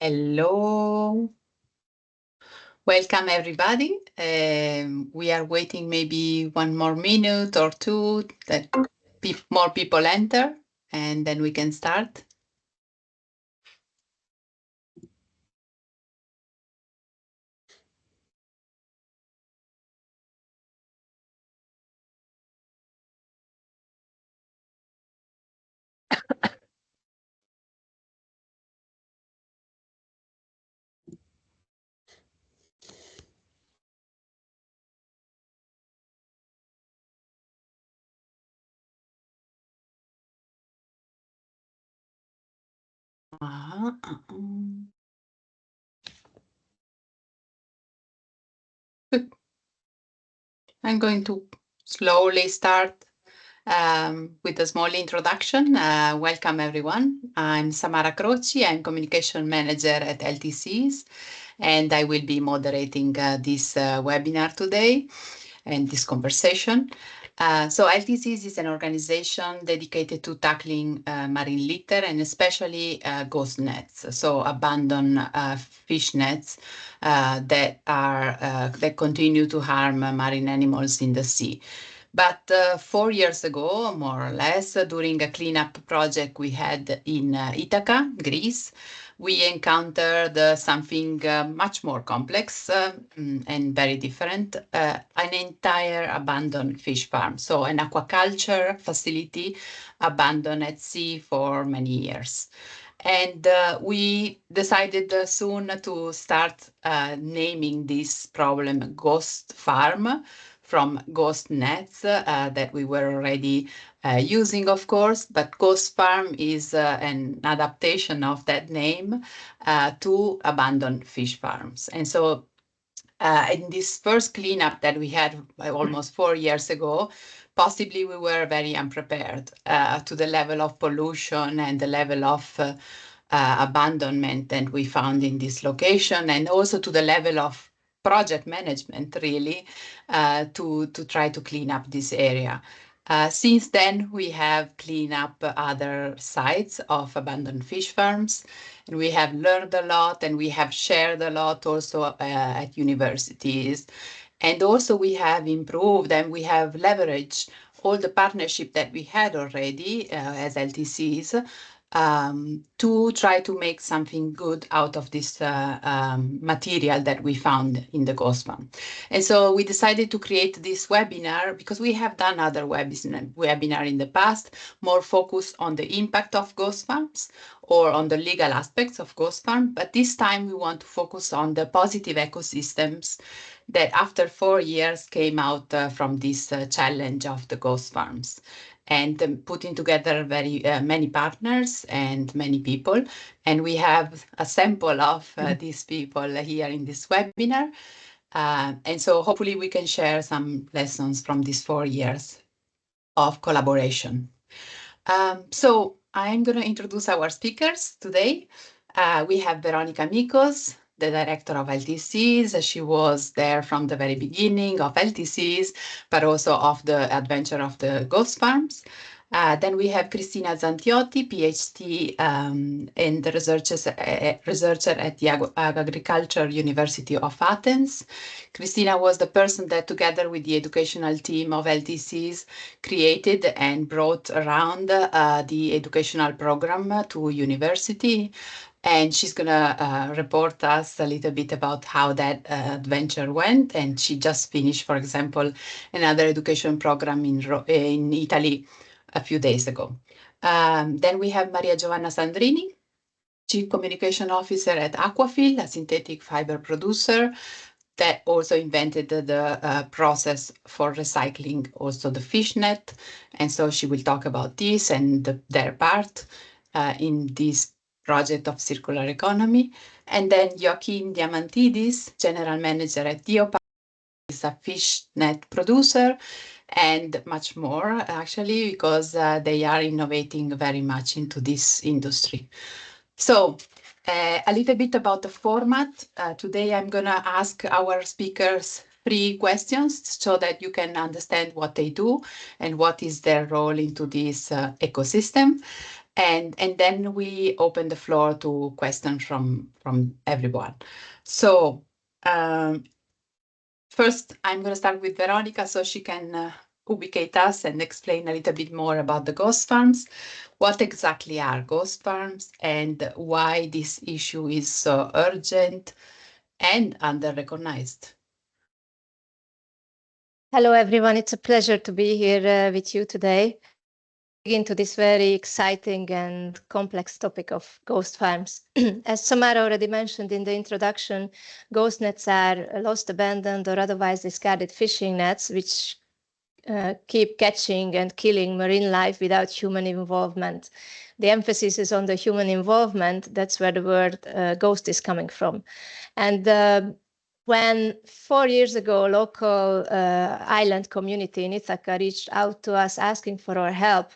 Hello. Welcome, everybody. We are waiting maybe one more minute or two that more people enter, and then we can start. Good. I'm going to slowly start with a small introduction. Welcome, everyone. I'm Samara Croci. I'm Communication Manager at LTCs, and I will be moderating this webinar today and this conversation. So LTCs is an organization dedicated to tackling marine litter and especially ghost nets, so abandoned fish nets that continue to harm marine animals in the sea. But 4 years ago, more or less, during a cleanup project we had in Ithaca, Greece, we encountered something much more complex and very different, an entire abandoned fish farm. So an aquaculture facility abandoned at sea for many years. And we decided soon to start naming this problem Ghost Farm, from ghost nets that we were already using, of course, but Ghost Farm is an adaptation of that name to abandoned fish farms. And so in this first cleanup that we had almost 4 years ago, possibly we were very unprepared to the level of pollution and the level of abandonment that we found in this location, and also to the level of project management, really, to try to clean up this area. Since then, we have cleaned up other sites of abandoned fish farms, and we have learned a lot, and we have shared a lot also at universities. And also we have improved and we have leveraged all the partnership that we had already as LTCs to try to make something good out of this material that we found in the ghost farm. And so we decided to create this webinar because we have done other webinar in the past, more focused on the impact of ghost farms or on the legal aspects of ghost farm. But this time we want to focus on the positive ecosystems that after 4 years came out from this challenge of the ghost farms, and putting together very many partners and many people. And we have a sample of these people here in this webinar. And so hopefully we can share some lessons from these 4 years of collaboration. So I'm going to introduce our speakers today. We have Veronica Mikos, the director of LTCs. She was there from the very beginning of LTCs, but also of the adventure of the ghost farms. Then we have Cristina Zantiotti, PhD and researcher at the Agriculture University of Athens. Cristina was the person that, together with the educational team of LTCs, created and brought around the educational program to university. And she's going to report us a little bit about how that adventure went. And she just finished, for example, another education program in Italy a few days ago. Then we have Maria Giovanna Sandrini, Chief Communication Officer at Aquafil, a synthetic fiber producer that also invented the process for recycling also the fish net. And so she will talk about this and their part in this project of circular economy. And then Joaquin Diamantidis, General Manager at Diopa, is a fish net producer, and much more, actually, because they are innovating very much into this industry. So a little bit about the format. Today I'm going to ask our speakers 3 questions so that you can understand what they do and what is their role into this ecosystem. And then we open the floor to questions from everyone. So first, I'm going to start with Veronica so she can ubicate us and explain a little bit more about the ghost farms. What exactly are ghost farms and why this issue is so urgent and under-recognized? Hello, everyone. It's a pleasure to be here with you today. Into this very exciting and complex topic of ghost farms. As Samara already mentioned in the introduction, ghost nets are lost, abandoned, or otherwise discarded fishing nets, which keep catching and killing marine life without human involvement. The emphasis is on the human involvement. That's where the word ghost is coming from. And when 4 years ago, local island community in Ithaca reached out to us asking for our help,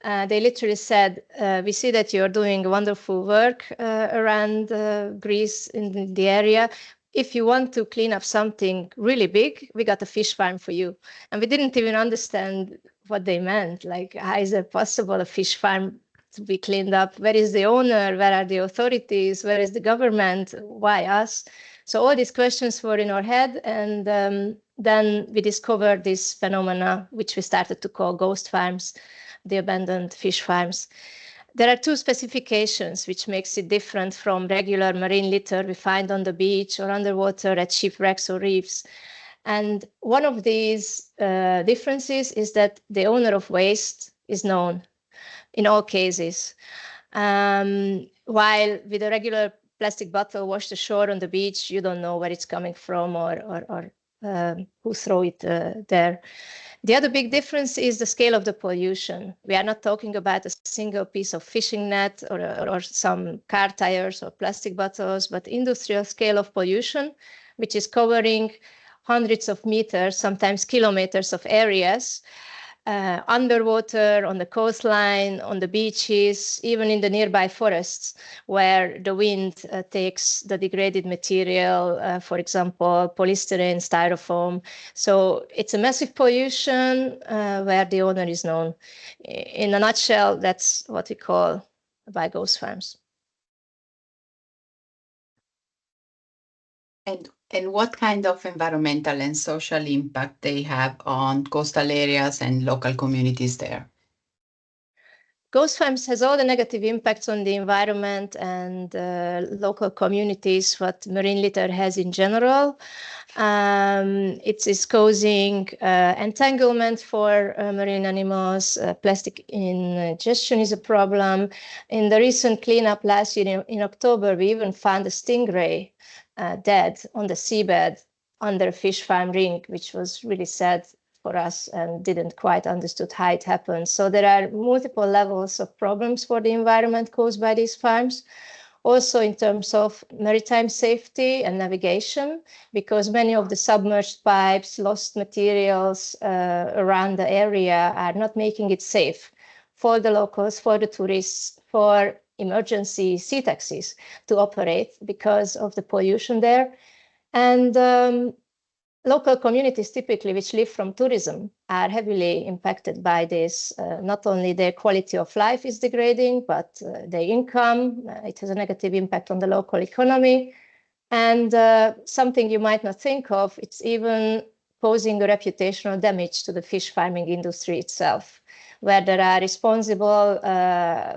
they literally said, we see that you're doing wonderful work around Greece in the area. If you want to clean up something really big, we got a fish farm for you. And we didn't even understand what they meant. Like, how is it possible a fish farm to be cleaned up? Where is the owner? Where are the authorities? Where is the government? Why us? So all these questions were in our head. And then we discovered this phenomena, which we started to call ghost farms, the abandoned fish farms. There are two specifications which makes it different from regular marine litter we find on the beach or underwater at shipwrecks or reefs. And one of these differences is that the owner of waste is known in all cases. While with a regular plastic bottle washed ashore on the beach, you don't know where it's coming from or who threw it there. The other big difference is the scale of the pollution. We are not talking about a single piece of fishing net or some car tires or plastic bottles, but industrial scale of pollution, which is covering hundreds of meters, sometimes kilometers of areas, underwater, on the coastline, on the beaches, even in the nearby forests, where the wind takes the degraded material, for example, polystyrene, styrofoam. So it's a massive pollution where the owner is known. In a nutshell, that's what we call by ghost farms. And what kind of environmental and social impact they have on coastal areas and local communities there? Ghost farms has all the negative impacts on the environment and local communities, what marine litter has in general. It is causing entanglement for marine animals. Plastic ingestion is a problem. In the recent cleanup last year in October, we even found a stingray dead on the seabed under a fish farm ring, which was really sad for us and didn't quite understood how it happened. So there are multiple levels of problems for the environment caused by these farms. Also in terms of maritime safety and navigation, because many of the submerged pipes, lost materials around the area are not making it safe for the locals, for the tourists, for emergency sea taxis to operate because of the pollution there. And local communities typically which live from tourism are heavily impacted by this. Not only their quality of life is degrading, but their income, it has a negative impact on the local economy. And something you might not think of, it's even posing a reputational damage to the fish farming industry itself, where there are responsible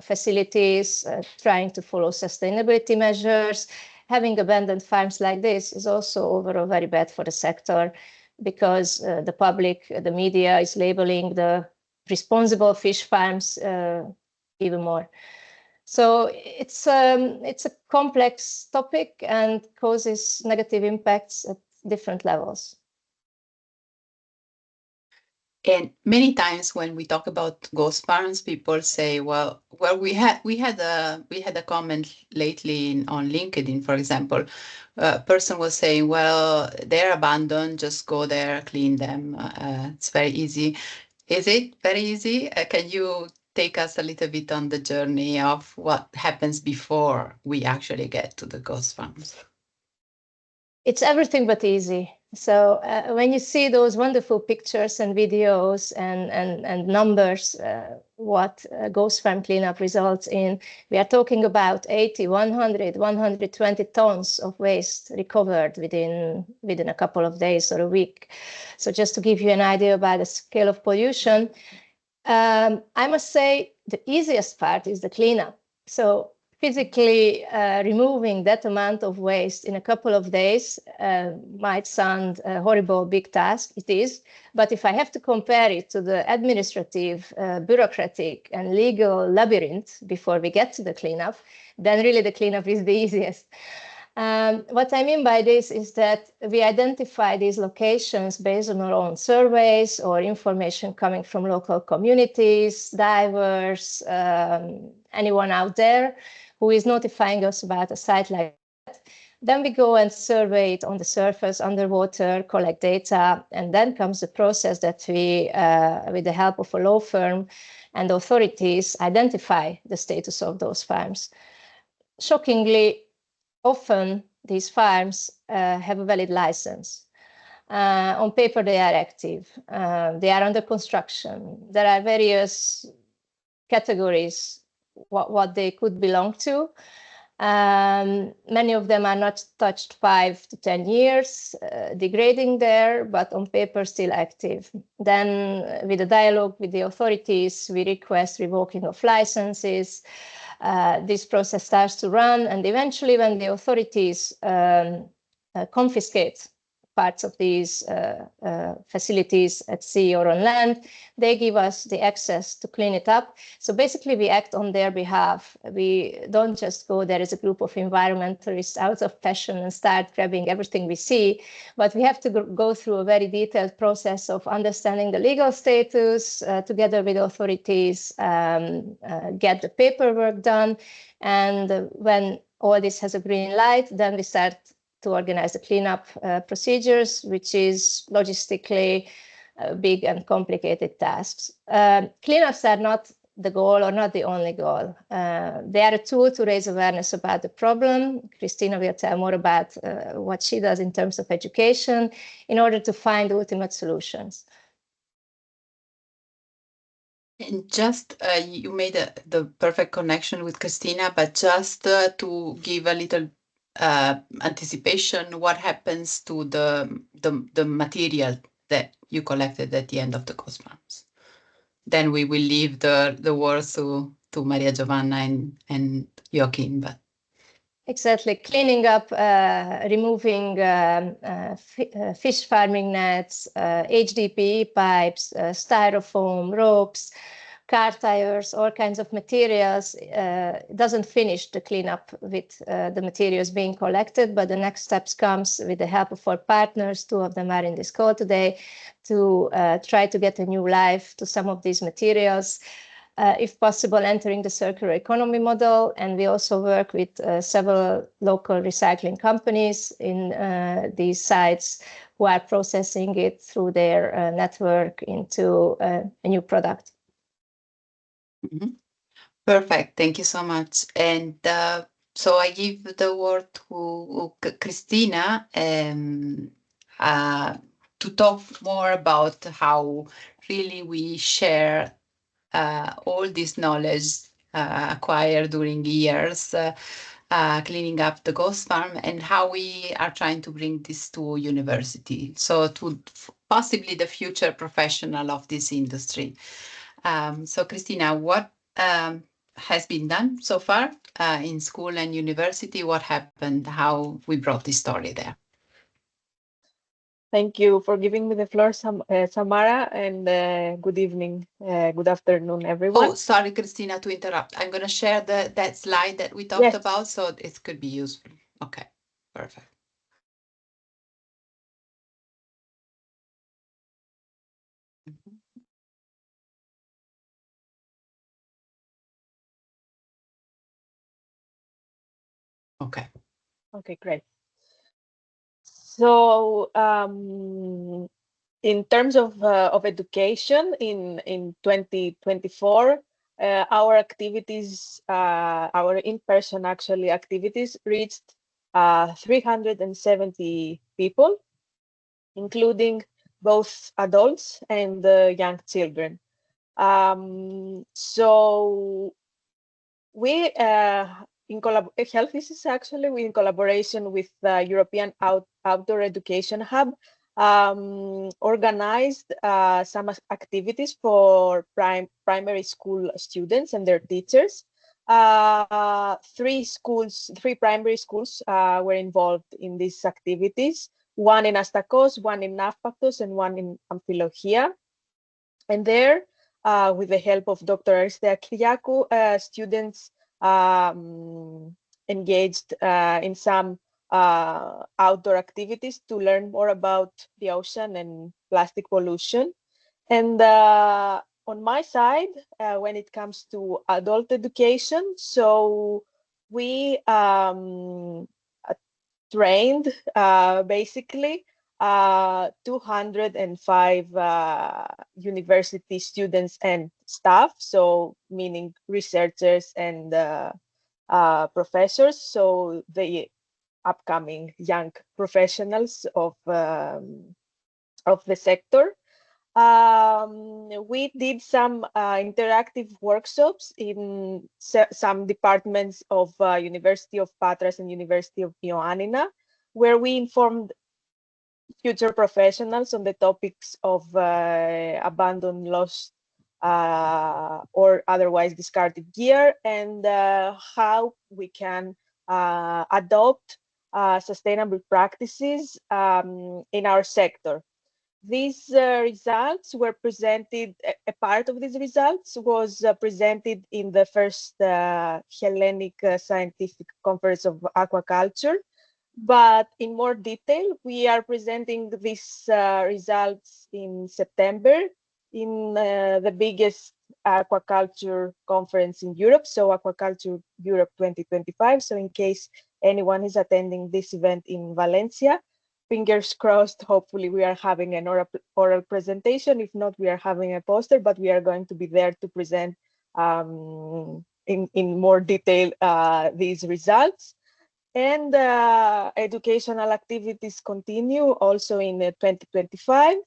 facilities trying to follow sustainability measures. Having abandoned farms like this is also overall very bad for the sector because the public, the media is labeling the responsible fish farms even more. So it's a complex topic and causes negative impacts at different levels. And many times when we talk about ghost farms, people say, "Well, we had a comment lately on LinkedIn, for example. A person was saying, well, they're abandoned, just go there, clean them. It's very easy." Is it very easy? Can you take us a little bit on the journey of what happens before we actually get to the ghost farms? It's everything but easy. So when you see those wonderful pictures and videos and numbers, what ghost farm cleanup results in, we are talking about 80, 100, 120 tons of waste recovered within a couple of days or a week. So just to give you an idea about the scale of pollution, I must say the easiest part is the cleanup. So physically removing that amount of waste in a couple of days might sound a horrible big task. It is. But if I have to compare it to the administrative, bureaucratic, and legal labyrinth before we get to the cleanup, then really the cleanup is the easiest. What I mean by this is that we identify these locations based on our own surveys or information coming from local communities, divers, anyone out there who is notifying us about a site like that. Then we go and survey it on the surface, underwater, collect data, and then comes the process that we, with the help of a law firm and authorities, identify the status of those farms. Shockingly, often these farms have a valid license. On paper, they are active. They are under construction. There are various categories what they could belong to. Many of them are not touched 5 to 10 years, degrading there, but on paper still active. Then with a dialogue with the authorities, we request revoking of licenses. This process starts to run, and eventually when the authorities confiscate parts of these facilities at sea or on land, they give us the access to clean it up. So basically we act on their behalf. We don't just go there as a group of environmentalists out of passion and start grabbing everything we see, but we have to go through a very detailed process of understanding the legal status together with authorities, get the paperwork done, and when all this has a green light, then we start to organize the cleanup procedures, which is logistically big and complicated tasks. Cleanups are not the goal or not the only goal. They are a tool to raise awareness about the problem. Christina will tell more about what she does in terms of education in order to find ultimate solutions. And just you made the perfect connection with Christina, but just to give a little anticipation, what happens to the material that you collected at the end of the ghost farms? Then we will leave the words to Maria Giovanna and Joachim. But exactly, cleaning up, removing fish farming nets, HDPE pipes, styrofoam, ropes, car tires, all kinds of materials. Doesn't finish the cleanup with the materials being collected, but the next steps comes with the help of our partners. 2 of them are in this call today, to try to get a new life to some of these materials. If possible, entering the circular economy model. And we also work with several local recycling companies in these sites who are processing it through their network into a new product. mm-hmm. Perfect. Thank you so much. And so I give the word to Christina to talk more about how really we share all this knowledge acquired during years cleaning up the ghost farm, and how we are trying to bring this to university, so to possibly the future professional of this industry. So Christina, what has been done so far in school and university? What happened? How we brought this story there? Thank you for giving me the floor, Samara, and good evening, good afternoon, everyone. Oh, sorry, Christina, to interrupt. I'm going to share that slide that we talked about, so it could be useful. Okay, perfect. Okay. Okay, great. So in terms of education in 2024, our activities, our in-person actually activities reached 370 people. including both adults and young children. So we Health is actually in collaboration with the European Outdoor Education Hub, organized some activities for primary school students and their teachers. Three primary schools were involved in these activities, one in Astakos, one in Nafpaktos, and one in Amphilochia. And there, with the help of Dr. Aristea Kyriakou, students engaged in some outdoor activities to learn more about the ocean and plastic pollution. And on my side, when it comes to adult education, so we trained basically 205 university students and staff, so meaning researchers and professors, so the upcoming young professionals of the sector. We did some interactive workshops in some departments of University of Patras and University of Ioannina, where we informed future professionals on the topics of abandoned, lost, or otherwise discarded gear, and how we can adopt sustainable practices in our sector. These results were presented, a part of these results was presented in the first Hellenic Scientific Conference of Aquaculture. But in more detail, we are presenting these results in September in the biggest aquaculture conference in Europe, so Aquaculture Europe 2025. So in case anyone is attending this event in Valencia, fingers crossed, hopefully we are having an oral presentation. If not, we are having a poster, but we are going to be there to present in more detail these results. And educational activities continue also in 2025.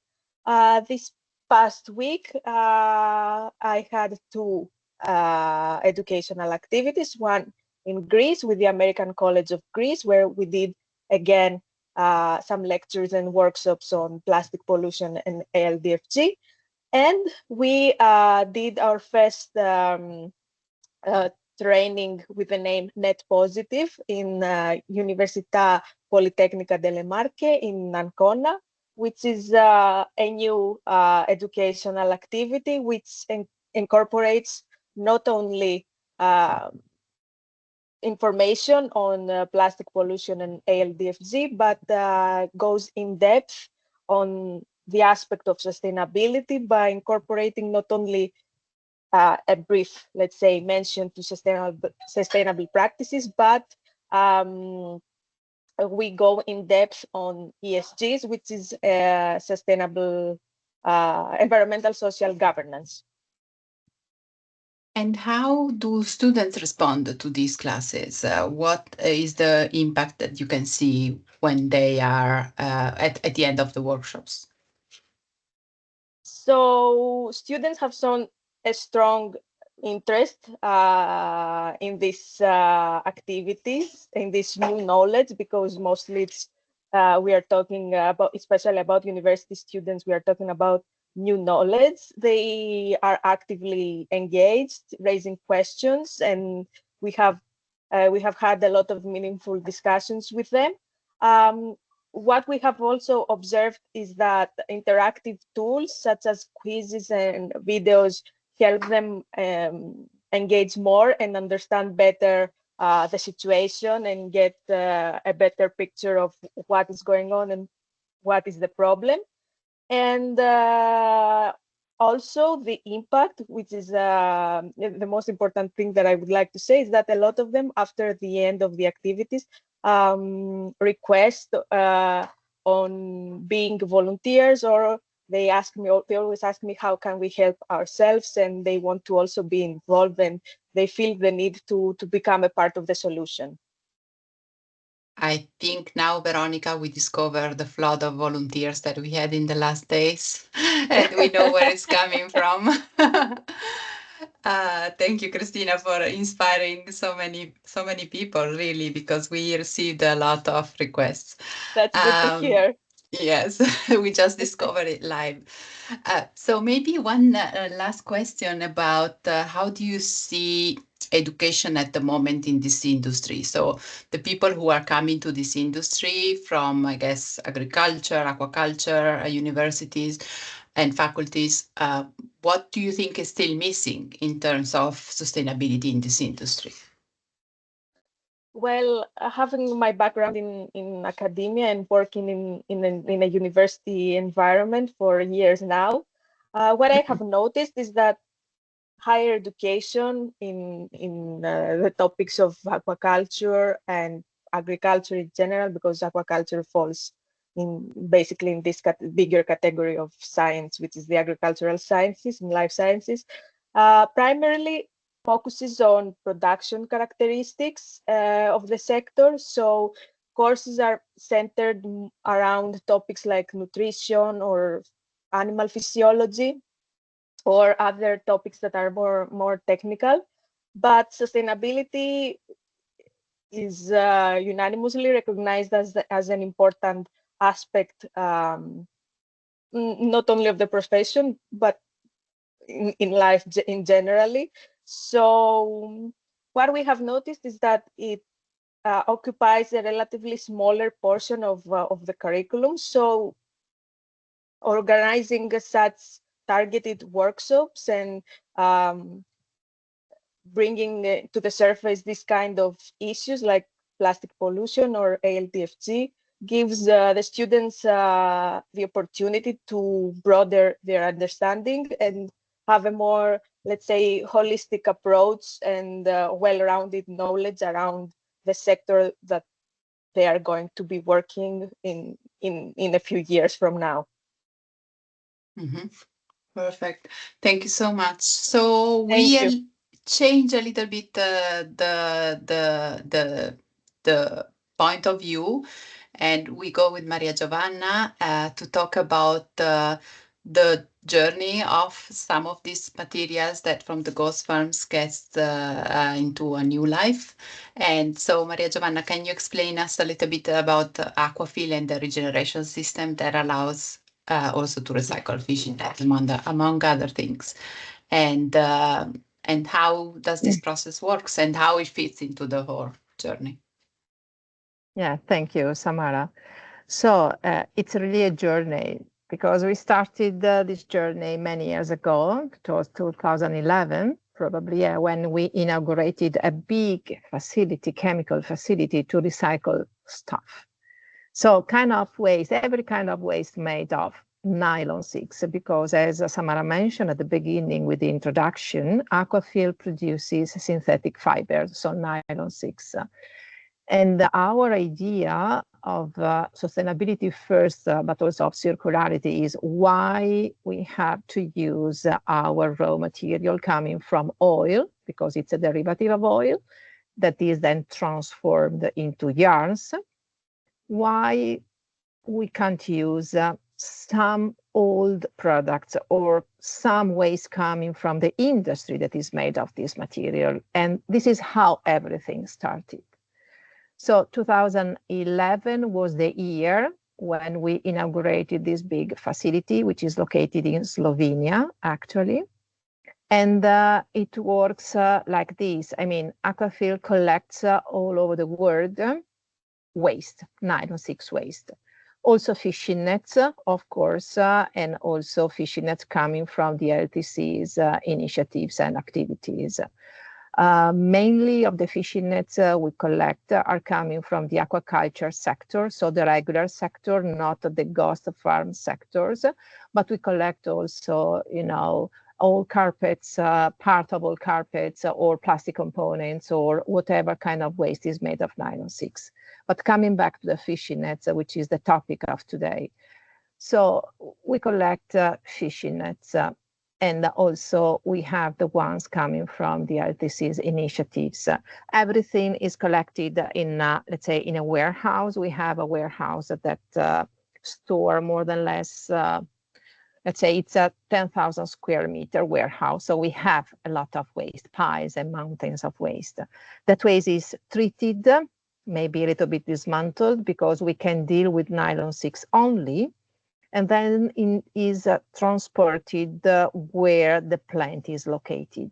This past week, I had two educational activities, one in Greece with the American College of Greece, where we did, again, some lectures and workshops on plastic pollution and ALDFG. And we did our first training with the name Net Positive in Università Politecnica delle Marche in Ancona, which is a new educational activity which incorporates not only information on plastic pollution and ALDFG, but goes in depth on the aspect of sustainability by incorporating not only a brief, let's say, mention to sustainable practices, but we go in depth on ESGs, which is sustainable environmental social governance. And how do students respond to these classes? What is the impact that you can see when they are at the end of the workshops? So students have shown a strong interest in these activities, in this new knowledge, because mostly it's we are talking about, especially about university students, we are talking about new knowledge. They are actively engaged, raising questions, and we have had a lot of meaningful discussions with them. What we have also observed is that interactive tools such as quizzes and videos help them engage more and understand better the situation and get a better picture of what is going on and what is the problem. And also the impact, which is the most important thing that I would like to say, is that a lot of them, after the end of the activities, request on being volunteers, or they always ask me, how can we help ourselves? And they want to also be involved, and they feel the need to become a part of the solution. I think now, Veronica, we discovered the flood of volunteers that we had in the last days, and we know where it's coming from. Thank you, Christina, for inspiring so many people, really, because we received a lot of requests. That's good to hear. Yes, we just discovered it live. So maybe one last question about how do you see education at the moment in this industry? So the people who are coming to this industry from, I guess, agriculture, aquaculture, universities and faculties, what do you think is still missing in terms of sustainability in this industry? Well, having my background in academia and working in a university environment for years now, what I have noticed is that higher education in the topics of aquaculture and agriculture in general, because aquaculture falls in basically in this bigger category of science, which is the agricultural sciences and life sciences, primarily focuses on production characteristics of the sector. So courses are centered around topics like nutrition or animal physiology, or other topics that are more technical. But sustainability is unanimously recognized as an important aspect, not only of the profession, but in life in generally. So what we have noticed is that it occupies a relatively smaller portion of the curriculum. So organizing such targeted workshops and bringing to the surface this kind of issues like plastic pollution or ALTFG gives the students the opportunity to broaden their understanding and have a more, let's say, holistic approach and well-rounded knowledge around the sector that they are going to be working in a few years from now. Mm-hmm. Perfect. Thank you so much. So Thank you. change a little bit the point of view, and we go with Maria Giovanna to talk about the journey of some of these materials that from the ghost farms gets into a new life. And so, Maria Giovanna, can you explain us a little bit about aquafill and the regeneration system that allows also to recycle fishing nets, among other things, and how does this process works and how it fits into the whole journey? Yeah, thank you, Samara. So it's really a journey because we started this journey many years ago. It was 2011, probably, when we inaugurated a big facility, chemical facility to recycle stuff. So kind of waste, every kind of waste made of nylon 6, because as Samara mentioned at the beginning with the introduction, aquafill produces synthetic fibers, so nylon 6. And our idea of sustainability first, but also of circularity, is why we have to use our raw material coming from oil, because it's a derivative of oil that is then transformed into yarns. Why we can't use some old products or some waste coming from the industry that is made of this material. And this is how everything started. So 2011 was the year when we inaugurated this big facility, which is located in Slovenia, actually. And it works like this. I mean, aquafill collects all over the world waste, nylon 6 waste. Also fishing nets, of course, and also fishing nets coming from the LTC's initiatives and activities. Mainly of the fishing nets we collect are coming from the aquaculture sector, so the regular sector, not the ghost farm sectors, but we collect also, you know, all carpets, part of all carpets, or plastic components, or whatever kind of waste is made of nylon 6. But coming back to the fishing nets, which is the topic of today. So we collect fishing nets. And also we have the ones coming from the LTC's initiatives. Everything is collected in, let's say, in a warehouse. We have a warehouse that store more than less, let's say it's a 10,000 square meter warehouse. So we have a lot of waste, piles and mountains of waste. That waste is treated, maybe a little bit dismantled, because we can deal with nylon 6 only, and then is transported where the plant is located.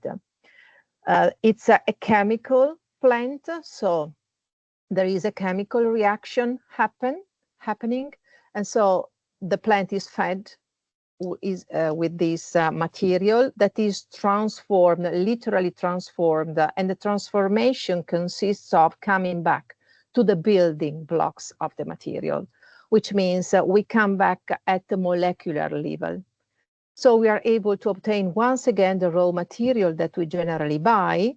It's a chemical plant, so there is a chemical reaction happening, and so the plant is fed with this material that is transformed, literally transformed, and the transformation consists of coming back to the building blocks of the material, which means we come back at the molecular level. So we are able to obtain once again the raw material that we generally buy.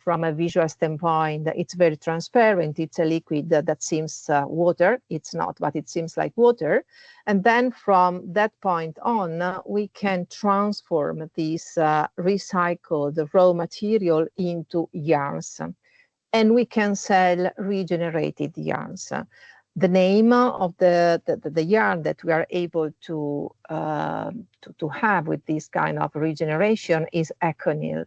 From a visual standpoint, it's very transparent. It's a liquid that seems water. It's not, but it seems like water. And then from that point on, we can transform this recycled raw material into yarns. And we can sell regenerated yarns. The name of the yarn that we are able to have with this kind of regeneration is Econyl.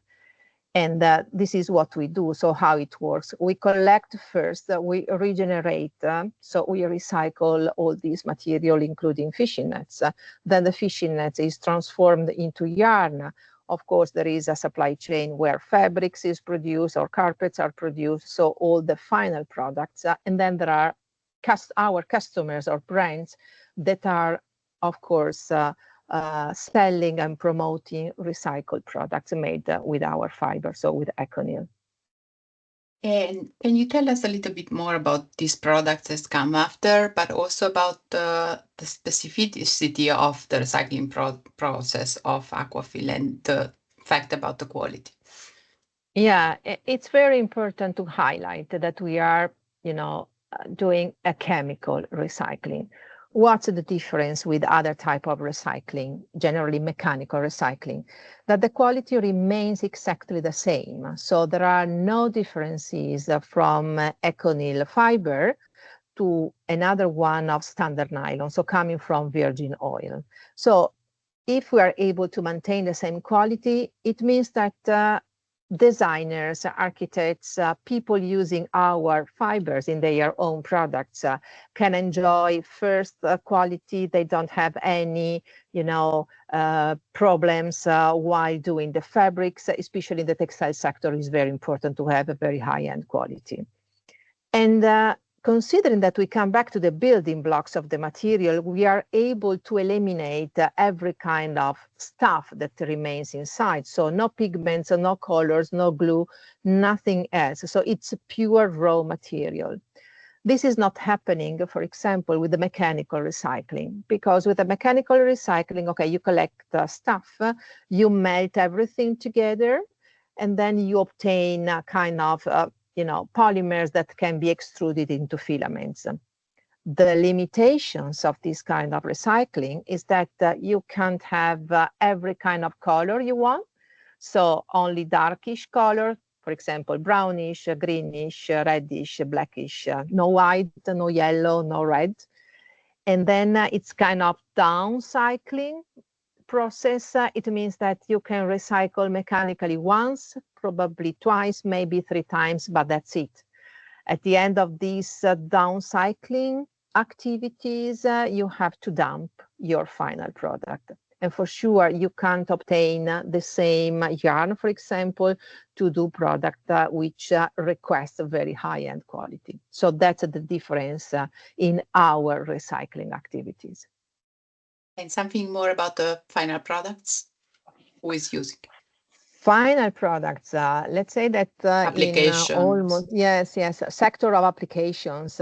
And this is what we do. So how it works: we collect first, we regenerate, so we recycle all these material, including fishing nets. Then the fishing net is transformed into yarn. Of course, there is a supply chain where fabrics is produced or carpets are produced, so all the final products. And then there are our customers or brands that are, of course, selling and promoting recycled products made with our fiber, so with Econyl. And can you tell us a little bit more about these products that come after, but also about the specificity of the recycling process of Aquafil and the fact about the quality? Yeah, it's very important to highlight that we are, doing a chemical recycling. What's the difference with other type of recycling, generally mechanical recycling? That the quality remains exactly the same. So there are no differences from Econyl fiber to another one of standard nylon, so coming from virgin oil. So if we are able to maintain the same quality, it means that designers, architects, people using our fibers in their own products can enjoy first quality. They don't have any, problems while doing the fabrics, especially in the textile sector. It's very important to have a very high-end quality. And considering that we come back to the building blocks of the material, we are able to eliminate every kind of stuff that remains inside. So no pigments, no colors, no glue, nothing else. So it's pure raw material. This is not happening, for example, with the mechanical recycling, because with the mechanical recycling, okay, you collect the stuff, you melt everything together, and then you obtain a kind of polymers that can be extruded into filaments. The limitations of this kind of recycling is that you can't have every kind of color you want. So only darkish color, for example, brownish, greenish, reddish, blackish, no white, no yellow, no red. And then it's kind of downcycling process. It means that you can recycle mechanically once, probably twice, maybe 3 times, but that's it. At the end of these downcycling activities, you have to dump your final product. And for sure, you can't obtain the same yarn, for example, to do product which requests a very high-end quality. So that's the difference in our recycling activities. And something more about the final products? Who is using? final products, let's say that Applications. in almost, yes, sector of applications,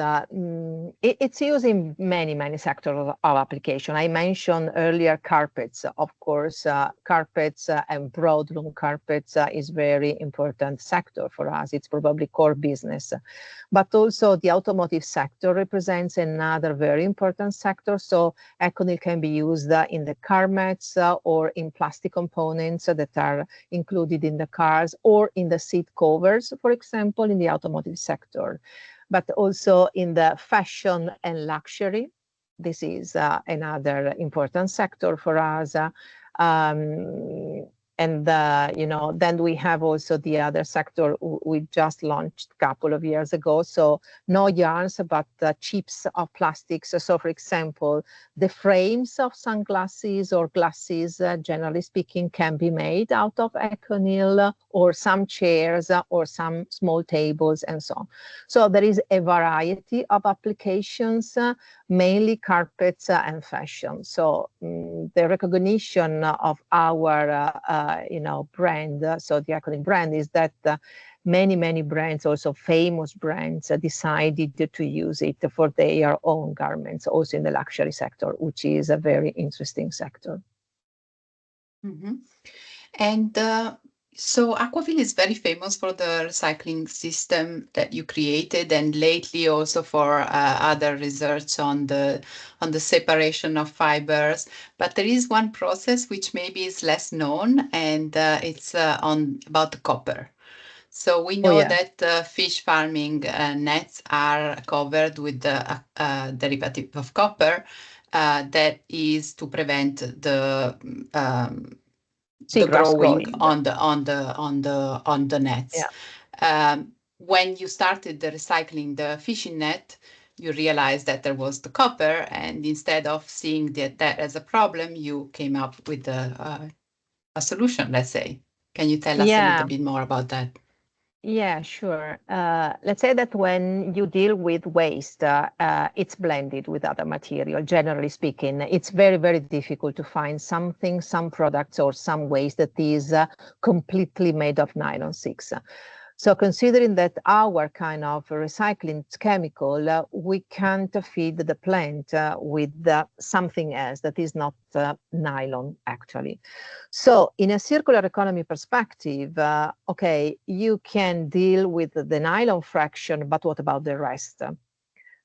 it's used in many sectors of application. I mentioned earlier carpets, of course. Carpets and broadloom carpets is very important sector for us. It's probably core business. But also the automotive sector represents another very important sector. So ECONYL can be used in the car mats or in plastic components that are included in the cars, or in the seat covers, for example, in the automotive sector, but also in the fashion and luxury. This is another important sector for us. And then we have also the other sector we just launched a couple of years ago. So no yarns, but chips of plastics. So for example, the frames of sunglasses or glasses, generally speaking, can be made out of ECONYL, or some chairs or some small tables and so on. So there is a variety of applications, mainly carpets and fashion. So the recognition of our brand, so the ECONYL brand, is that many brands, also famous brands, decided to use it for their own garments, also in the luxury sector, which is a very interesting sector. Mm-hmm. And so Aquafil is very famous for the recycling system that you created, and lately also for other research on the separation of fibers. But there is one process which maybe is less known, and it's about the copper. So we know that fish farming nets are covered with the derivative of copper that is to prevent the growing on the nets. Yeah. When you started the recycling the fishing net, you realized that there was the copper, and instead of seeing that as a problem, you came up with a solution, let's say. Can you tell us a little bit more about that? Yeah, sure. Let's say that when you deal with waste, it's blended with other material. Generally speaking, it's very difficult to find some products or some waste that is completely made of nylon 6. So considering that our kind of recycling chemical, we can't feed the plant with something else that is not nylon, actually. So in a circular economy perspective, okay, you can deal with the nylon fraction, but what about the rest?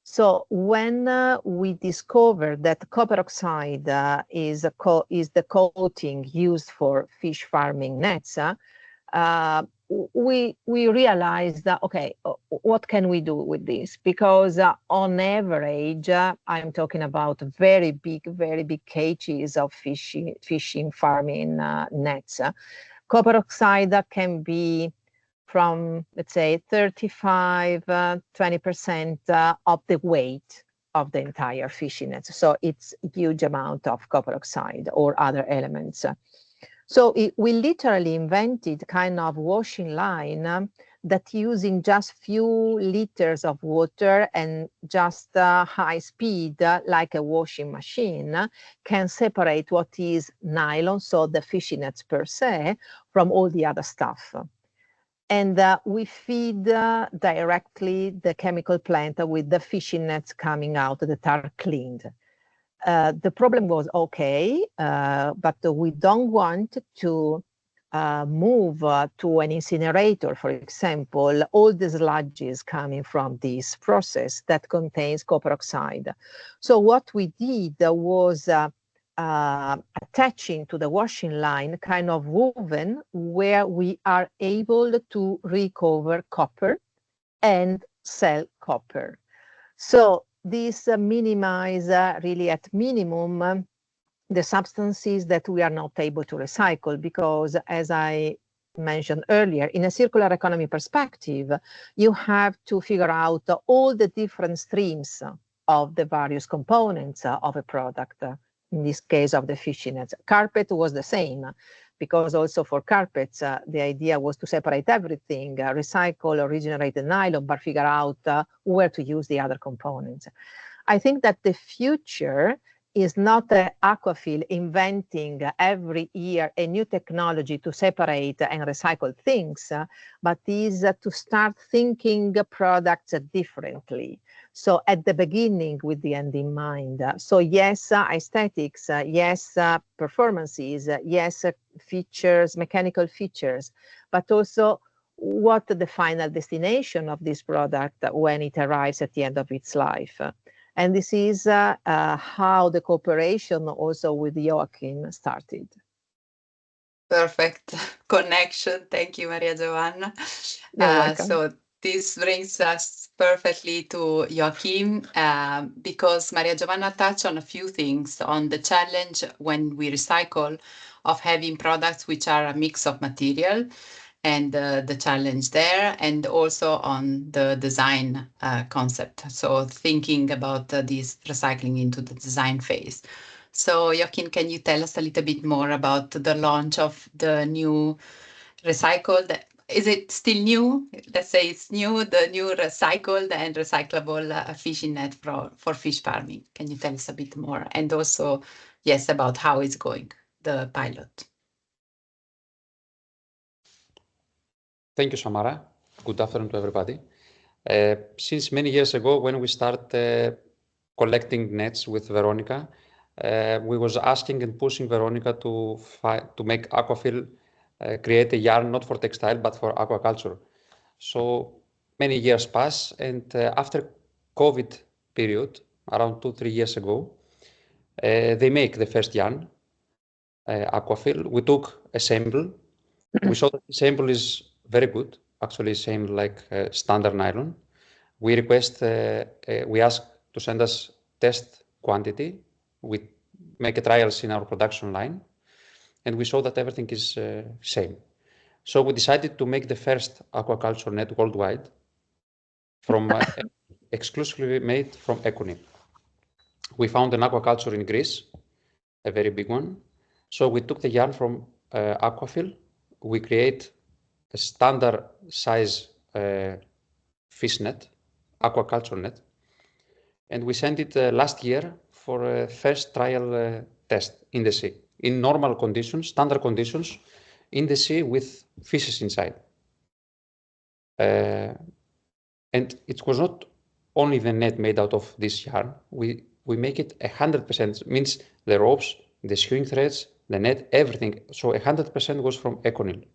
So when we discovered that copper oxide is the coating used for fish farming nets, we realized that, okay, what can we do with this? Because on average, I'm talking about very big cages of fishing farming nets. Copper oxide can be from, let's say, 35–20% of the weight of the entire fishing net. So it's a huge amount of copper oxide or other elements. So we literally invented kind of washing line that, using just few liters of water and just high speed, like a washing machine, can separate what is nylon, so the fishing nets per se, from all the other stuff. And we feed directly the chemical plant with the fishing nets coming out that are cleaned. The problem was, okay, but we don't want to move to an incinerator, for example, all the sludges coming from this process that contains copper oxide. So what we did was attaching to the washing line kind of woven where we are able to recover copper and sell copper. So this minimize really at minimum the substances that we are not able to recycle, because as I mentioned earlier, in a circular economy perspective, you have to figure out all the different streams of the various components of a product. In this case of the fishing nets. Carpet was the same, because also for carpets, the idea was to separate everything, recycle or regenerate the nylon, but figure out where to use the other components. I think that the future is not Aquafil inventing every year a new technology to separate and recycle things, but is to start thinking products differently. So at the beginning with the end in mind. So yes, aesthetics, yes, performances, yes, features, mechanical features, but also what the final destination of this product when it arrives at the end of its life. And this is how the cooperation also with Joachim started. Perfect connection. Thank you, Maria Giovanna. You're welcome. So this brings us perfectly to Joachim, because Maria Giovanna touched on a few things on the challenge when we recycle of having products which are a mix of material and the challenge there, and also on the design concept. So thinking about this recycling into the design phase. So Joachim, can you tell us a little bit more about the launch of the new recycled? Is it still new? Let's say it's new, the new recycled and recyclable fishing net for fish farming. Can you tell us a bit more? And also, yes, about how it's going, the pilot. Thank you, Samara. Good afternoon to everybody. Since many years ago, when we started collecting nets with Veronica, we was asking and pushing Veronica to make Aquafil create a yarn not for textile but for aquaculture. So many years pass, and after COVID period, around 2-3 years ago, they make the first yarn, Aquafil. We took a sample. We saw that the sample is very good, actually same like standard nylon. We we ask to send us test quantity. We make a trials in our production line, and we saw that everything is same. So we decided to make the first aquaculture net worldwide from exclusively made from Econip. We found an aquaculture in Greece, a very big one. So we took the yarn from Aquafil. We create a standard size fish net, aquaculture net, and we sent it last year for a first trial test in the sea, in normal conditions, standard conditions, in the sea with fishes inside. And it was not only the net made out of this yarn. We make it 100%, means the ropes, the sewing threads, the net, everything. So 100% was from Econil.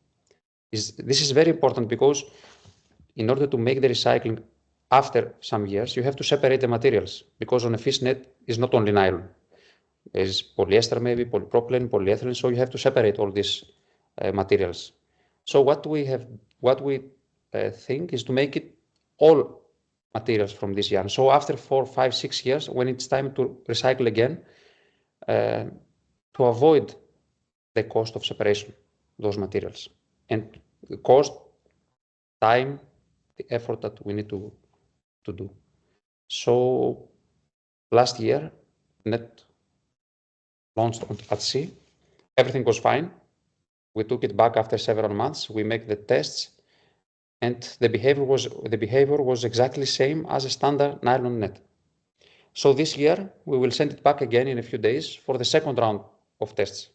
This is very important because in order to make the recycling after some years, you have to separate the materials, because on a fish net is not only nylon. There's polyester maybe, polypropylene, polyethylene, so you have to separate all these materials. So what we think is to make it all materials from this yarn. So after 4, 5, 6 years, when it's time to recycle again, to avoid the cost of separation, those materials, and the cost, time, the effort that we need to do. So last year, net launched at sea. Everything was fine. We took it back after several months. We make the tests, and the behavior was exactly same as a standard nylon net. So this year we will send it back again in a few days for the second round of tests,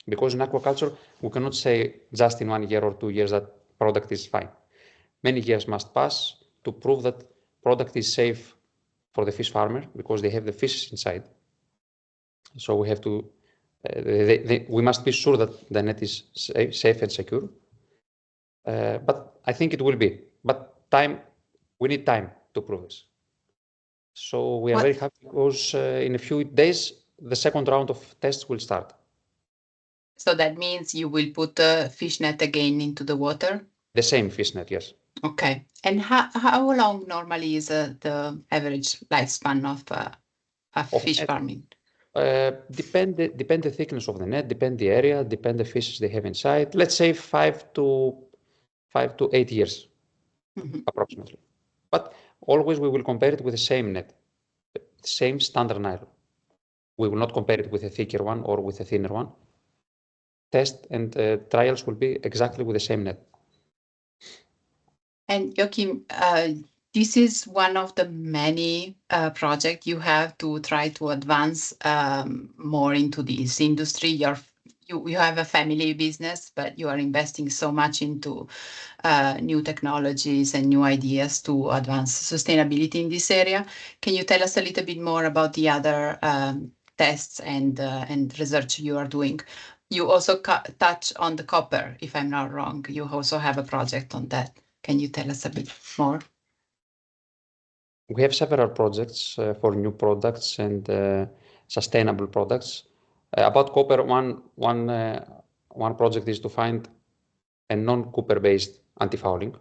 because in aquaculture we cannot say just in 1 year or 2 years that product is fine. Many years must pass to prove that product is safe for the fish farmer, because they have the fishes inside. So we have to, we must be sure that the net is safe and secure. But I think it will be. But we need time to prove this. So we are very happy because in a few days the second round of tests will start. So that means you will put the fish net again into the water? The same fish net, yes. Okay. And how long normally is the average lifespan of fish farming? Depend the thickness of the net, depend the area, depend the fishes they have inside. Let's say 5 to 8 years, approximately. But always we will compare it with the same net, the same standard nylon. We will not compare it with a thicker one or with a thinner one. Test and trials will be exactly with the same net. And Joachim, This is one of the many projects you have to try to advance more into this industry. You have a family business, but you are investing so much into new technologies and new ideas to advance sustainability in this area. Can you tell us a little bit more about the other tests and research you are doing? You also touch on the copper, if I'm not wrong. You also have a project on that. Can you tell us a bit more? We have several projects for new products and sustainable products. About copper, one project is to find a non-copper based antifouling.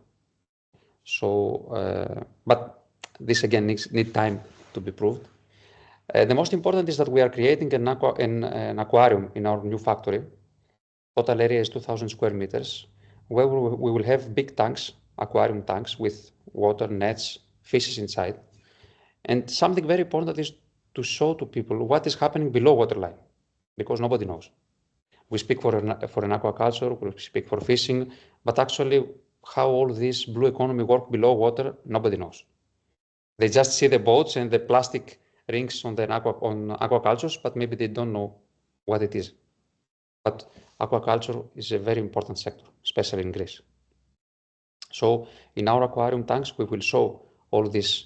So, but this again needs time to be proved. The most important is that we are creating an aquarium in our new factory. Total area is 2,000 square meters, where we will have big tanks, aquarium tanks with water, nets, fishes inside. And something very important is to show to people what is happening below waterline, because nobody knows. We speak for an aquaculture, we speak for fishing, but actually how all this blue economy work below water, nobody knows. They just see the boats and the plastic rings on aquacultures, but maybe they don't know what it is. But aquaculture is a very important sector, especially in Greece. So in our aquarium tanks, we will show all this,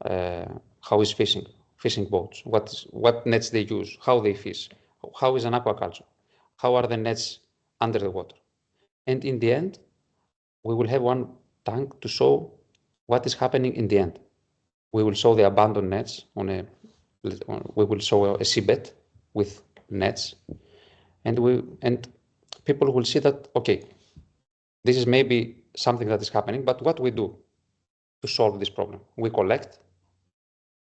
how is fishing boats, what nets they use, how they fish, how is an aquaculture, how are the nets under the water. And in the end, we will have one tank to show what is happening in the end. We will show the abandoned nets we will show a seabed with nets, and people will see that, okay, this is maybe something that is happening, but what we do to solve this problem? We collect,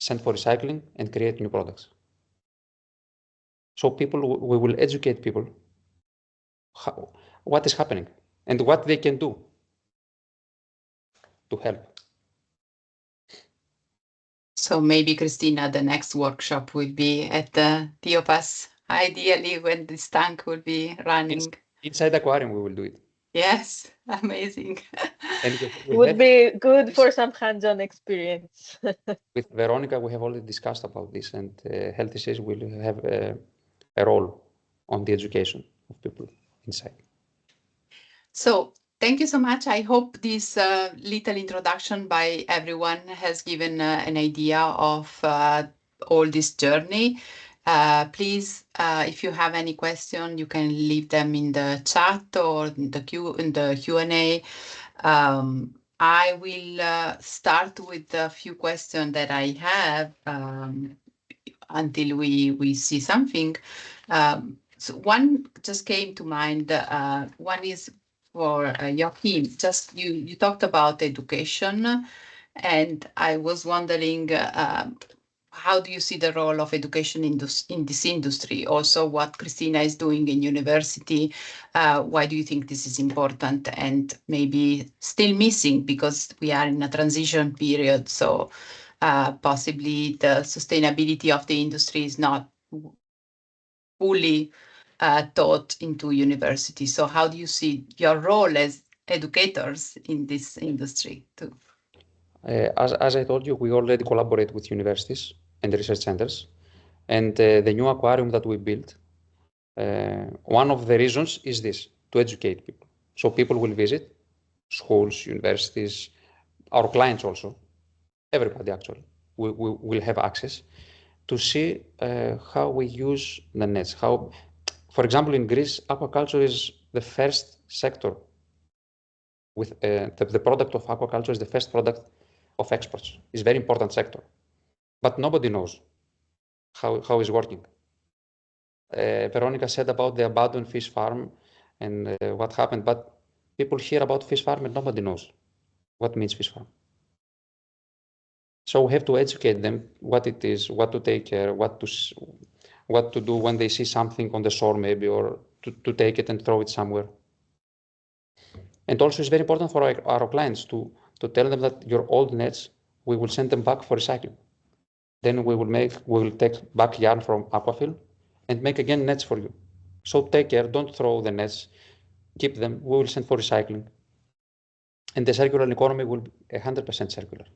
send for recycling, and create new products. So we will educate people what is happening and what they can do to help. So maybe, Christina, the next workshop will be at the Diopas, ideally when this tank will be running. Inside the aquarium, we will do it. Yes, amazing. And would be good for some hands-on experience. With Veronica, we have already discussed about this, and Healthy Seas will have a role on the education of people inside. So thank you so much. I hope this little introduction by everyone has given an idea of all this journey. Please, if you have any question, you can leave them in the chat or in the Q&A. I will start with a few questions that I have until we see something. So one just came to mind. One is for Joachim. Just you talked about education, and I was wondering how do you see the role of education in this industry? Also, what Christina is doing in university. Why do you think this is important and maybe still missing because we are in a transition period? So possibly the sustainability of the industry is not fully taught into university. So how do you see your role as educators in this industry too? As I told you, we already collaborate with universities and research centers. And the new aquarium that we built, one of the reasons is this, to educate people. So people will visit schools, universities, our clients also, everybody actually, will have access to see how we use the nets. How, for example, in Greece, aquaculture is the first sector with the product of aquaculture is the first product of exports. It's a very important sector, but nobody knows how it's working. Veronica said about the abandoned fish farm and what happened, but people hear about fish farm and nobody knows what means fish farm. So we have to educate them what it is, what to take care, what to do when they see something on the shore maybe, or to take it and throw it somewhere. And also it's very important for our clients to tell them that your old nets, we will send them back for recycling. Then we will take back yarn from Aquafil and make again nets for you. So take care, don't throw the nets, keep them, we will send for recycling. And the circular economy will be 100% circular.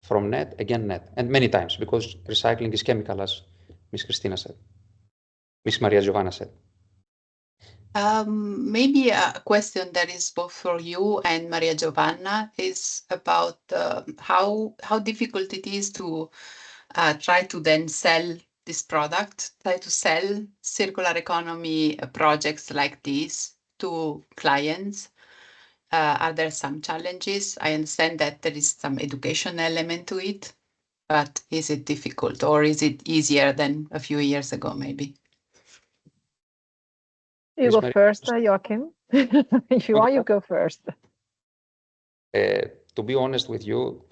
from net, again net, and many times, because recycling is chemical, as Miss Christina said, Miss Maria Giovanna said. Maybe a question that is both for you and Maria Giovanna is about how difficult it is to try to then sell this product, try to sell circular economy projects like this to clients. Are there some challenges? I understand that there is some education element to it, but is it difficult or is it easier than a few years ago, maybe? You go first, Joachim. If you want, you go first. To be honest with you,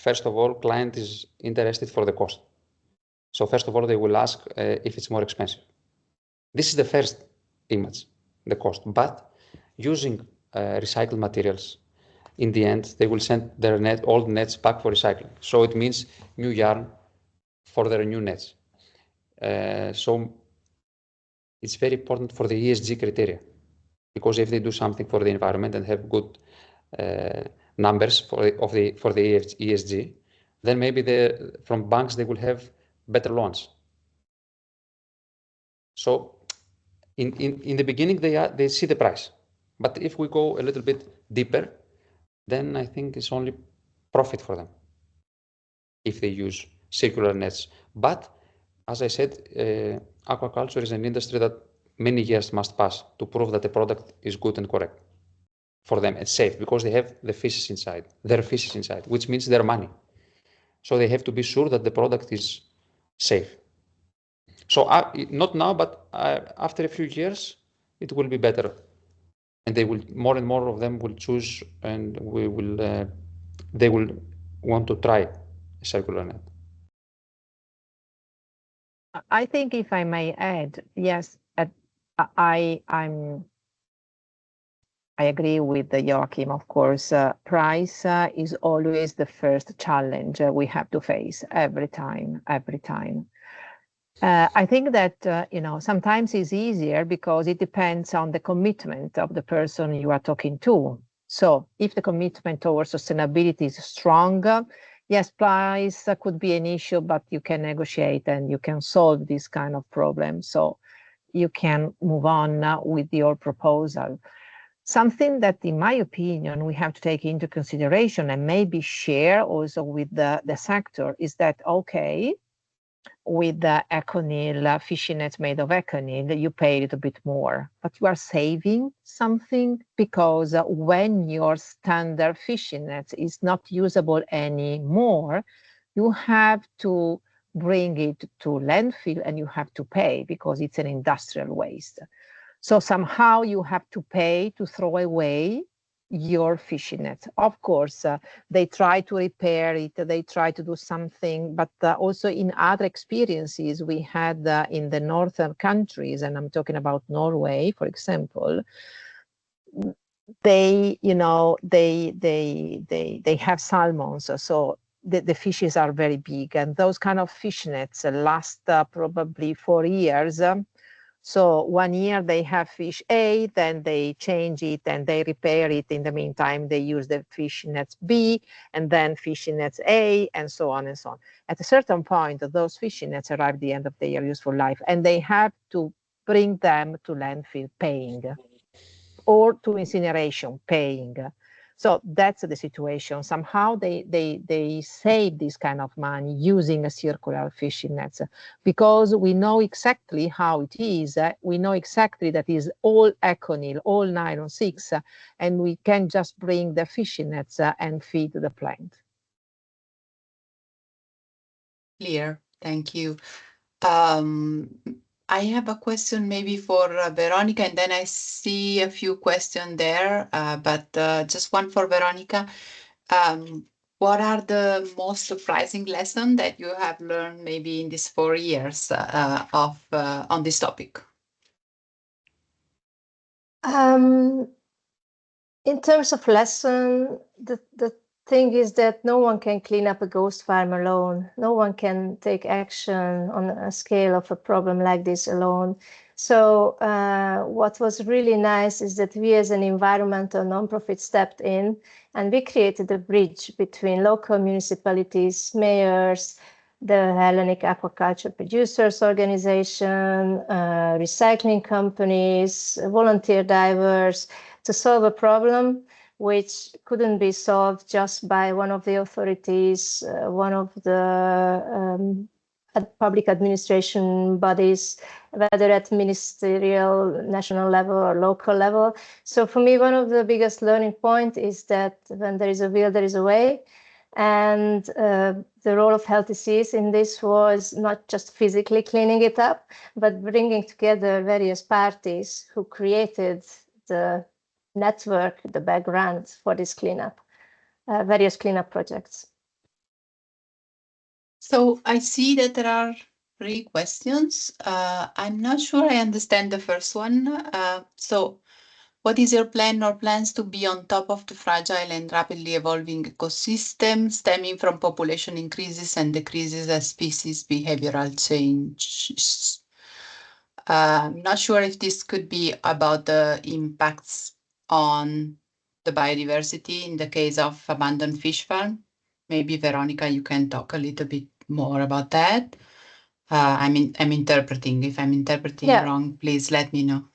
first of all, client is interested for the cost. So first of all, they will ask if it's more expensive. This is the first image, the cost. But using recycled materials, in the end, they will send their old nets back for recycling. So it means new yarn for their new nets. So it's very important for the ESG criteria, because if they do something for the environment and have good numbers for the ESG, then maybe from banks they will have better loans. So in the beginning they see the price, but if we go a little bit deeper, then I think it's only profit for them if they use circular nets. But as I said, aquaculture is an industry that many years must pass to prove that the product is good and correct for them and safe, because they have the fishes inside, their fishes inside, which means their money. So they have to be sure that the product is safe. So not now, but after a few years, it will be better, and they will more and more of them will choose, and they will want to try a circular net. I think if I may add, yes, I agree with Joachim, of course. Price is always the first challenge we have to face every time. I think that, sometimes it's easier because it depends on the commitment of the person you are talking to. So if the commitment towards sustainability is strong, yes, price could be an issue, but you can negotiate and you can solve this kind of problem. So you can move on with your proposal. Something that, in my opinion, we have to take into consideration and maybe share also with the sector is that, okay, with the ECONYL fishing nets made of ECONYL, you pay a little bit more, but you are saving something, because when your standard fishing net is not usable anymore, you have to bring it to landfill and you have to pay because it's an industrial waste. So somehow you have to pay to throw away your fishing net. Of course, they try to repair it, they try to do something, but also in other experiences we had in the northern countries, and I'm talking about Norway, for example, they have salmons, so the fishes are very big, and those kind of fish nets last probably 4 years. So 1 year they have fish A, then they change it and they repair it. In the meantime, they use the fish nets B and then fish nets A, and so on and so on. At a certain point, those fish nets arrive at the end of their useful life, and they have to bring them to landfill paying, or to incineration paying. So that's the situation. Somehow they save this kind of money using a circular fishing nets, because we know exactly how it is. We know exactly that is all ECONYL, all nylon 6, and we can just bring the fishing nets and feed the plant. Clear, thank you. I have a question maybe for Veronica, and then I see a few questions there, but just one for Veronica. What are the most surprising lessons that you have learned maybe in these 4 years on this topic? In terms of lesson, the thing is that no one can clean up a ghost farm alone. No one can take action on a scale of a problem like this alone. So what was really nice is that we as an environmental nonprofit stepped in and we created a bridge between local municipalities, mayors, the Hellenic Aquaculture Producers Organization, recycling companies, volunteer divers, to solve a problem which couldn't be solved just by one of the authorities, one of the public administration bodies, whether at ministerial, national level or local level. So for me, one of the biggest learning points is that when there is a will, there is a way. And the role of Healthy Seas in this was not just physically cleaning it up, but bringing together various parties who created the network, the background for this cleanup, various cleanup projects. So I see that there are 3 questions. I'm not sure I understand the first one. So what is your plan or plans to be on top of the fragile and rapidly evolving ecosystem stemming from population increases and decreases as species behavioral changes? I'm not sure if this could be about the impacts on the biodiversity in the case of abandoned fish farm. Maybe Veronica, you can talk a little bit more about that. I'm interpreting. If I'm interpreting wrong, please let me know.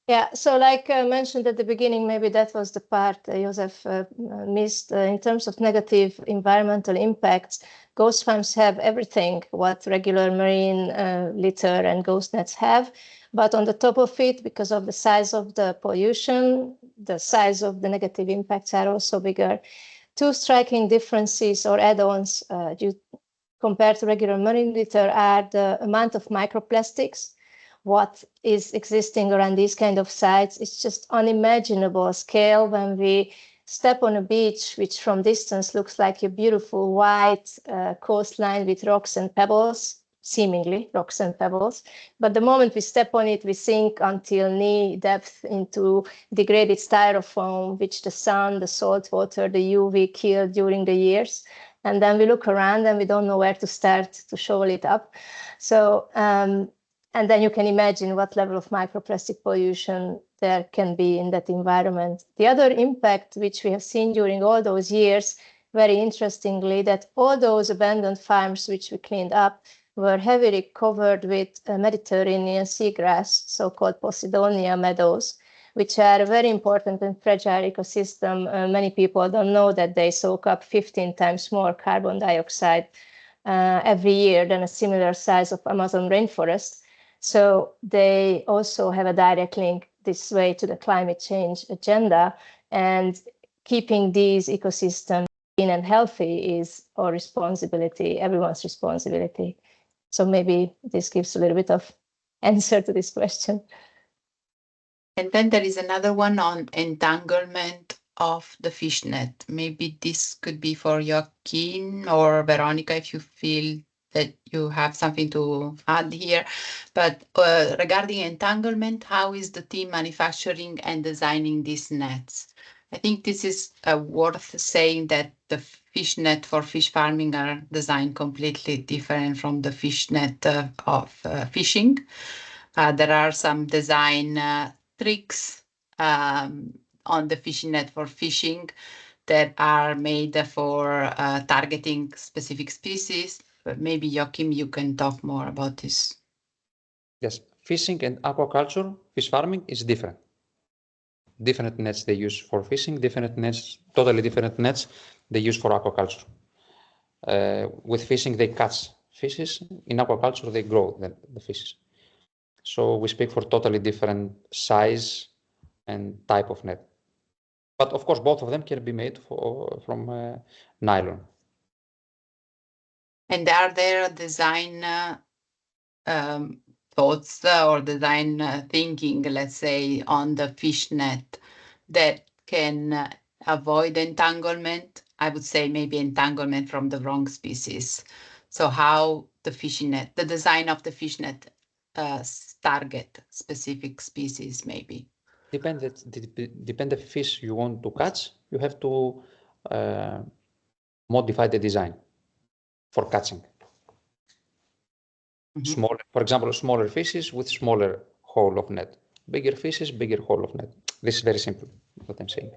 Yeah, so like I mentioned at the beginning, maybe that was the part Josef missed. In terms of negative environmental impacts, ghost farms have everything what regular marine litter and ghost nets have. But on the top of it, because of the size of the pollution, the size of the negative impacts are also bigger. 2 striking differences or add-ons compared to regular marine litter are the amount of microplastics. What is existing around these kind of sites is just unimaginable scale. When we step on a beach, which from distance looks like a beautiful white coastline with rocks and pebbles, seemingly rocks and pebbles, but the moment we step on it, we sink until knee depth into degraded styrofoam, which the sun, the salt water, the UV killed during the years. And then we look around and we don't know where to start to shovel it up. So and then you can imagine what level of microplastic pollution there can be in that environment. The other impact, which we have seen during all those years, very interestingly, that all those abandoned farms which we cleaned up were heavily covered with Mediterranean seagrass, so-called Posidonia meadows, which are a very important and fragile ecosystem. Many people don't know that they soak up 15 times more carbon dioxide every year than a similar size of Amazon rainforest. So they also have a direct link this way to the climate change agenda, and keeping these ecosystems clean and healthy is our responsibility, everyone's responsibility. So maybe this gives a little bit of answer to this question. And then there is another one on entanglement of the fish net. Maybe this could be for Joaquin or Veronica if you feel that you have something to add here. But regarding entanglement, how is the team manufacturing and designing these nets? I think this is worth saying that the fish net for fish farming are designed completely different from the fish net of fishing. There are some design tricks on the fishing net for fishing that are made for targeting specific species. But maybe Joachim, you can talk more about this. Yes, fishing and aquaculture, fish farming is different. Different nets they use for fishing, different nets, totally different nets they use for aquaculture. With fishing, they catch fishes. In aquaculture, they grow the fishes. So we speak for totally different size and type of net. But of course, both of them can be made from nylon. And are there design thoughts or design thinking, let's say, on the fish net that can avoid entanglement? I would say maybe entanglement from the wrong species. So how the fishing net, the design of the fish net target specific species maybe? Depend the fish you want to catch. You have to modify the design for catching. Smaller, for example, smaller fishes with smaller hole of net. Bigger fishes, bigger hole of net. This is very simple, what I'm saying.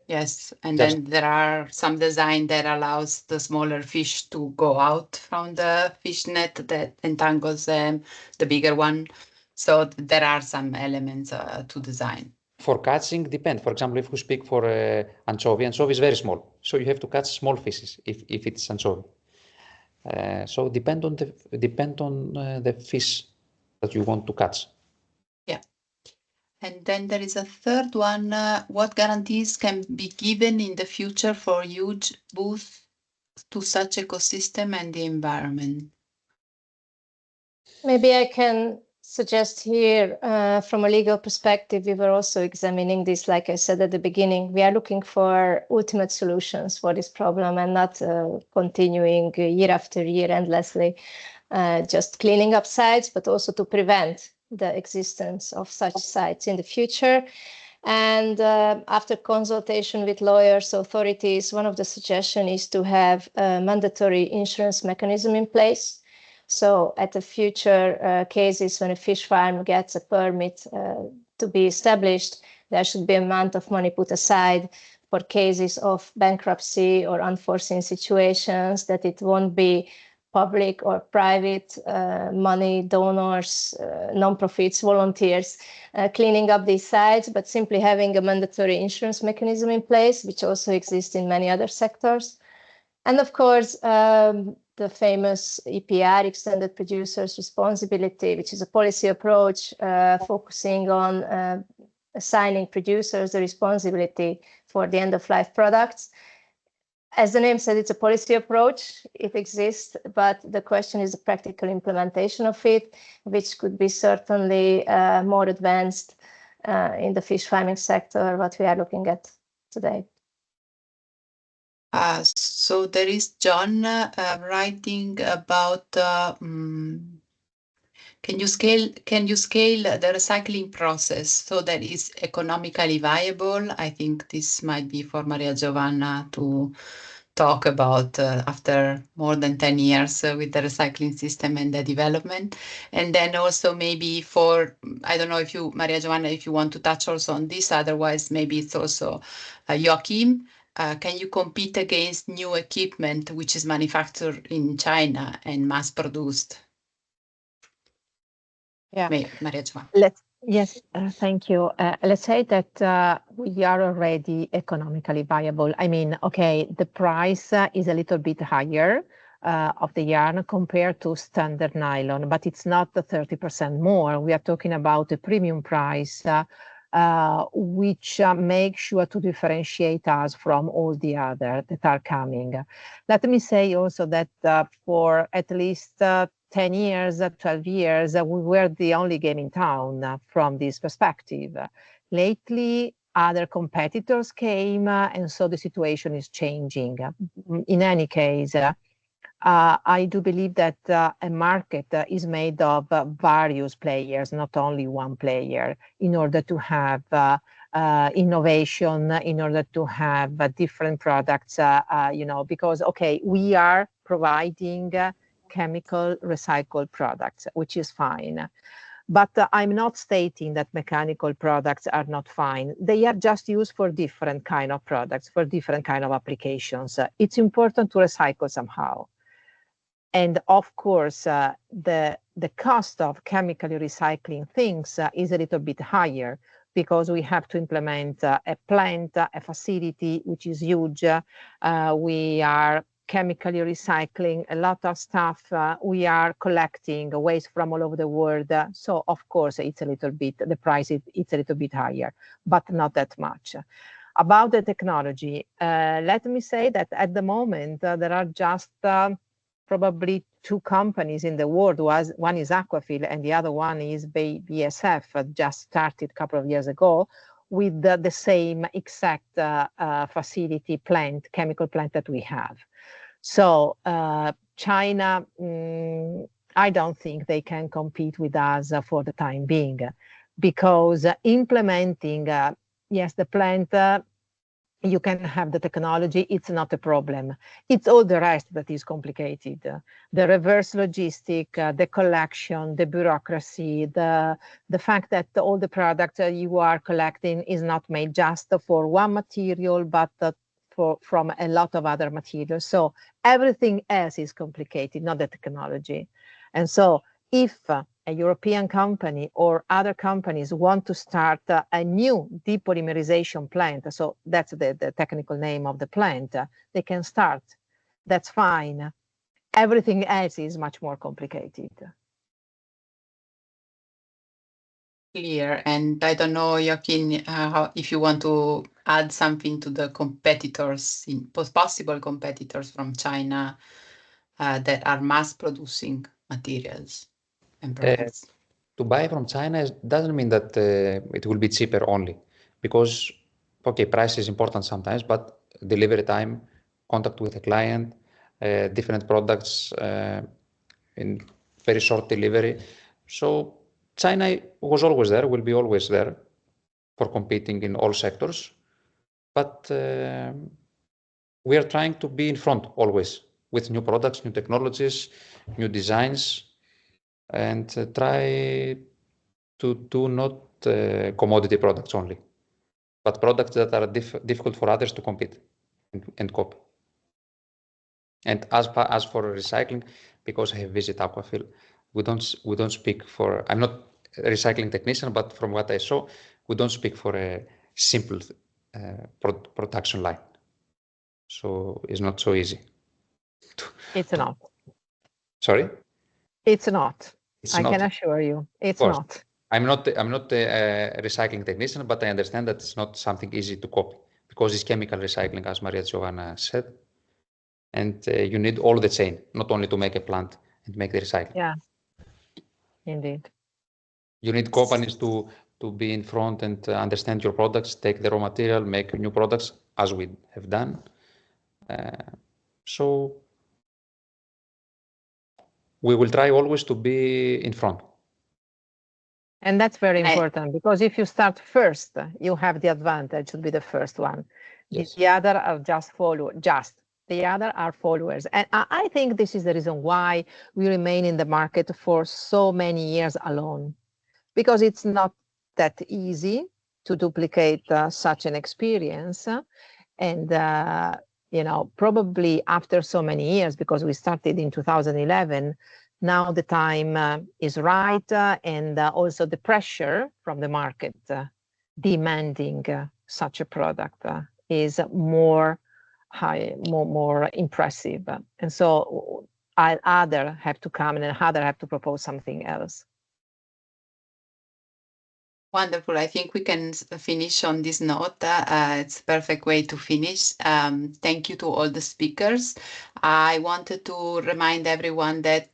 Yes, and then there are some design that allows the smaller fish to go out from the fish net that entangles them, the bigger one. So there are some elements to design. For catching, depend. For example, if we speak for anchovy is very small, so you have to catch small fishes if it's anchovy. So depend on the fish that you want to catch. Yeah. And then there is a third one. What guarantees can be given in the future for huge boost to such ecosystem and the environment? Maybe I can suggest here, from a legal perspective, we were also examining this, like I said at the beginning, we are looking for ultimate solutions for this problem and not continuing year after year endlessly, just cleaning up sites, but also to prevent the existence of such sites in the future. And after consultation with lawyers, authorities, one of the suggestions is to have a mandatory insurance mechanism in place. So at the future cases when a fish farm gets a permit to be established, there should be an amount of money put aside for cases of bankruptcy or unforeseen situations, that it won't be public or private money, donors, non-profits, volunteers cleaning up these sites, but simply having a mandatory insurance mechanism in place, which also exists in many other sectors. And of course, the famous EPR, Extended Producer's Responsibility, which is a policy approach focusing on assigning producers the responsibility for the end-of-life products. As the name said, it's a policy approach. It exists, but the question is the practical implementation of it, which could be certainly more advanced in the fish farming sector, what we are looking at today. So there is John writing about can you scale the recycling process so that it's economically viable? I think this might be for Maria Giovanna to talk about after more than 10 years with the recycling system and the development. And then also maybe for, I don't know if you, Maria Giovanna, if you want to touch also on this, otherwise maybe it's also Joachim. Can you compete against new equipment which is manufactured in China and mass produced? Yeah, Maria Giovanna. Yes, thank you. Let's say that we are already economically viable. I mean, okay, the price is a little bit higher of the yarn compared to standard nylon, but it's not the 30% more. We are talking about a premium price, which makes sure to differentiate us from all the other that are coming. Let me say also that for at least 10 years, 12 years, we were the only game in town from this perspective. Lately, other competitors came, and so the situation is changing. In any case, I do believe that a market is made of various players, not only one player, in order to have innovation, in order to have different products, because, okay, we are providing chemical recycled products, which is fine. But I'm not stating that mechanical products are not fine. They are just used for different kind of products, for different kind of applications. It's important to recycle somehow. And of course, the cost of chemically recycling things is a little bit higher because we have to implement a plant, a facility, which is huge. We are chemically recycling a lot of stuff. We are collecting waste from all over the world. So of course, it's a little bit, the price, it's a little bit higher, but not that much. About the technology, let me say that at the moment, there are just probably two companies in the world. One is Aquafil and the other one is BASF, just started a couple of years ago with the same exact facility plant, chemical plant that we have. So China, I don't think they can compete with us for the time being, because implementing, yes, the plant you can have the technology, it's not a problem. It's all the rest that is complicated. The reverse logistic, the collection, the bureaucracy, the fact that all the product you are collecting is not made just for one material, but from a lot of other materials. So everything else is complicated, not the technology. And so if a European company or other companies want to start a new depolymerization plant, so that's the technical name of the plant, they can start. That's fine. Everything else is much more complicated. Clear. And I don't know, Joaquin, if you want to add something to the competitors, possible competitors from China that are mass producing materials and products. To buy from China doesn't mean that it will be cheaper only, because, okay, price is important sometimes, but delivery time, contact with the client, different products in very short delivery. So China was always there, will be always there for competing in all sectors. But we are trying to be in front always with new products, new technologies, new designs, and try to do not commodity products only, but products that are difficult for others to compete and copy. And as for recycling, because I visit Aquafil, we don't speak for. I'm not a recycling technician, but from what I saw, we don't speak for a simple production line. So it's not so easy. It's not. Sorry? It's not. It's I not. can assure you, it's not. I'm not a recycling technician, but I understand that it's not something easy to copy because it's chemical recycling, as Maria Giovanna said. And you need all the chain, not only to make a plant and make the recycling. Yeah, indeed. You need companies to be in front and understand your products, take the raw material, make new products, as we have done. So we will try always to be in front. And that's very important, because if you start first, you have the advantage to be the first one. Yes. The other are just the other are followers. And I think this is the reason why we remain in the market for so many years alone, because it's not that easy to duplicate such an experience. And, you know, probably after so many years, because we started in 2011, now the time is right, and also the pressure from the market demanding such a product is more impressive. And so I'll either have to come and either have to propose something else. Wonderful. I think we can finish on this note. It's a perfect way to finish. Thank you to all the speakers. I wanted to remind everyone that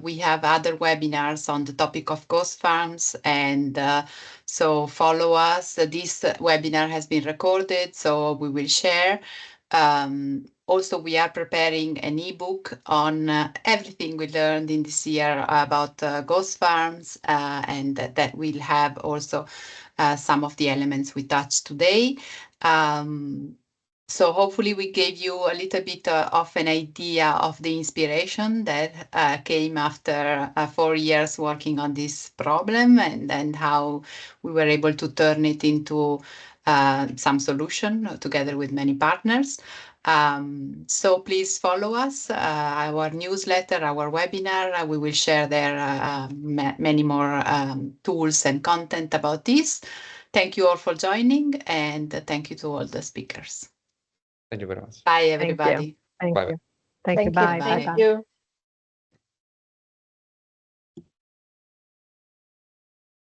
we have other webinars on the topic of ghost farms, and so follow us. This webinar has been recorded, so we will share. Also, we are preparing an ebook on everything we learned in this year about ghost farms, and that will have also some of the elements we touched today. So hopefully we gave you a little bit of an idea of the inspiration that came after 4 years working on this problem, and how we were able to turn it into some solution together with many partners. So please follow us, our newsletter, our webinar. We will share there many more tools and content about this. Thank you all for joining, and thank you to all the speakers. Thank you very much. Bye, everybody. Thank you. Bye. Thank you. Bye. Thank you.